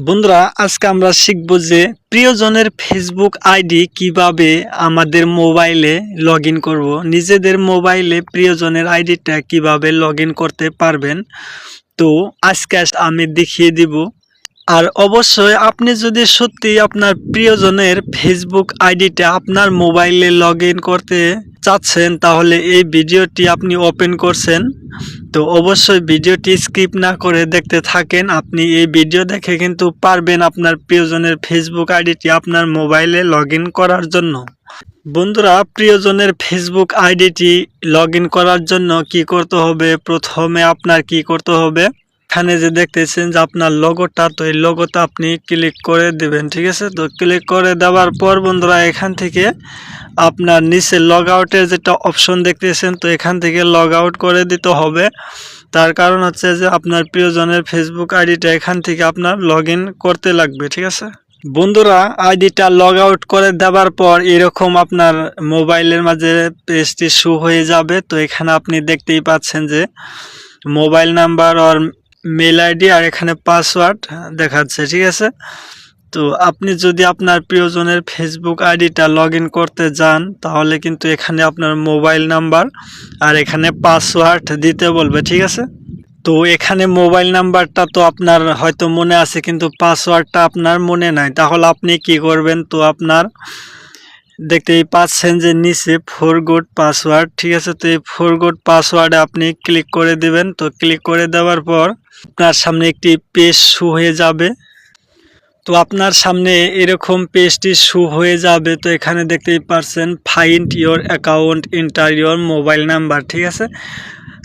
বন্ধুরা আজকে আমরা শিখব যে প্রিয়জনের ফেসবুক আইডি কিভাবে আমাদের মোবাইলে লগইন করব। নিজেদের মোবাইলে প্রিয়জনের আইডিটা কিভাবে লগইন করতে পারবেন, তো আজকে আমি দেখিয়ে দিব। আর অবশ্যই আপনি যদি সত্যি আপনার প্রিয়জনের ফেসবুক আইডিটা আপনার মোবাইলে লগইন করতে চাচ্ছেন, তাহলে এই ভিডিওটি আপনি ওপেন করছেন, তো অবশ্যই ভিডিওটি স্কিপ না করে দেখতে থাকেন। আপনি এই ভিডিও দেখে কিন্তু পারবেন আপনার প্রিয়জনের ফেসবুক আইডিটি আপনার মোবাইলে লগইন করার জন্য। বন্ধুরা, প্রিয়জনের ফেসবুক আইডিটি লগইন করার জন্য কি করতে হবে, প্রথমে আপনার কি করতে হবে, এখানে যে দেখতেছেন যে আপনার লোগোটা, তো এই লোগোটা আপনি ক্লিক করে দেবেন। ঠিক আছে, তো ক্লিক করে দেওয়ার পর বন্ধুরা এখান থেকে আপনার নিচে লগ আউটের যেটা অপশন দেখতেছেন, তো এখান থেকে লগ আউট করে দিতে হবে। তার কারণ হচ্ছে যে আপনার প্রিয়জনের ফেসবুক আইডিটা এখান থেকে আপনার লগইন করতে লাগবে। ঠিক আছে বন্ধুরা, আইডিটা লগ আউট করে দেওয়ার পর এরকম আপনার মোবাইলের মাঝে পেজটি শো হয়ে যাবে। তো এখানে আপনি দেখতেই পাচ্ছেন যে মোবাইল নাম্বার আর মেল আইডি আর এখানে পাসওয়ার্ড দেখাচ্ছে। ঠিক আছে, তো আপনি যদি আপনার প্রিয়জনের ফেসবুক আইডিটা লগইন করতে যান, তাহলে কিন্তু এখানে আপনার মোবাইল নাম্বার আর এখানে পাসওয়ার্ড দিতে বলবে। ঠিক আছে, তো এখানে মোবাইল নাম্বারটা তো আপনার হয়তো মনে আছে, কিন্তু পাসওয়ার্ডটা আপনার মনে নাই। তাহলে আপনি কি করবেন, তো আপনার দেখতেই পাচ্ছেন যে নিচে ফরগট পাসওয়ার্ড। ঠিক আছে, তো এই ফরগট পাসওয়ার্ডে আপনি ক্লিক করে দিবেন। তো ক্লিক করে দেওয়ার পর আপনার সামনে একটি পেজ শো হয়ে যাবে। তো আপনার সামনে এরকম পেজটি শো হয়ে যাবে। তো এখানে দেখতেই পাচ্ছেন find your account, enter your mobile number. ঠিক আছে,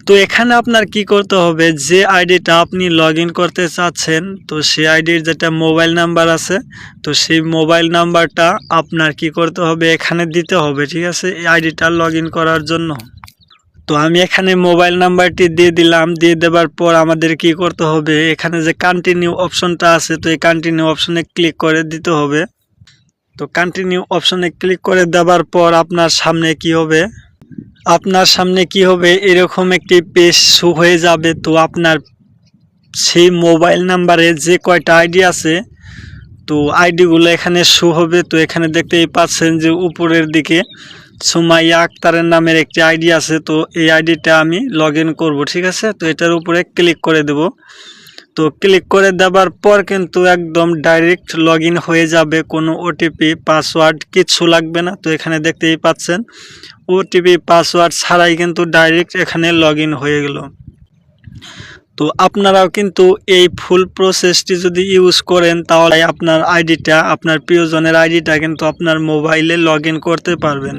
তো এখানে আপনার কি করতে হবে, যে আইডিটা আপনি লগইন করতে চাচ্ছেন, তো সেই আইডির যেটা মোবাইল নাম্বার আছে, তো সেই মোবাইল নাম্বারটা আপনার কি করতে হবে, এখানে দিতে হবে। ঠিক আছে, এই আইডিটা লগইন করার জন্য। তো আমি এখানে মোবাইল নাম্বারটি দিয়ে দিলাম। দিয়ে দেওয়ার পর আমাদের কি করতে হবে, এখানে যে কন্টিনিউ অপশনটা আছে, তো এই কন্টিনিউ অপশনে ক্লিক করে দিতে হবে। তো কন্টিনিউ অপশনে ক্লিক করে দেওয়ার পর আপনার সামনে কি হবে, এরকম একটি পেজ শো হয়ে যাবে। তো আপনার সেই মোবাইল নাম্বারে যে কয়টা আইডি আছে, তো আইডিগুলো এখানে শো হবে। তো এখানে দেখতেই পাচ্ছেন যে উপরের দিকে সুমাইয়া আক্তারের নামের একটি আইডি আছে। তো এই আইডিটা আমি লগইন করব। ঠিক আছে, তো এটার উপরে ক্লিক করে দেব। তো ক্লিক করে দেওয়ার পর কিন্তু একদম ডাইরেক্ট লগইন হয়ে যাবে, কোনো ওটিপি পাসওয়ার্ড কিচ্ছু লাগবে না। তো এখানে দেখতেই পাচ্ছেন ওটিপি পাসওয়ার্ড ছাড়াই কিন্তু ডাইরেক্ট এখানে লগইন হয়ে গেল। তো আপনারাও কিন্তু এই ফুল প্রসেসটি যদি ইউজ করেন, তাহলে আপনার আইডিটা, আপনার প্রিয়জনের আইডিটা কিন্তু আপনার মোবাইলে লগইন করতে পারবেন।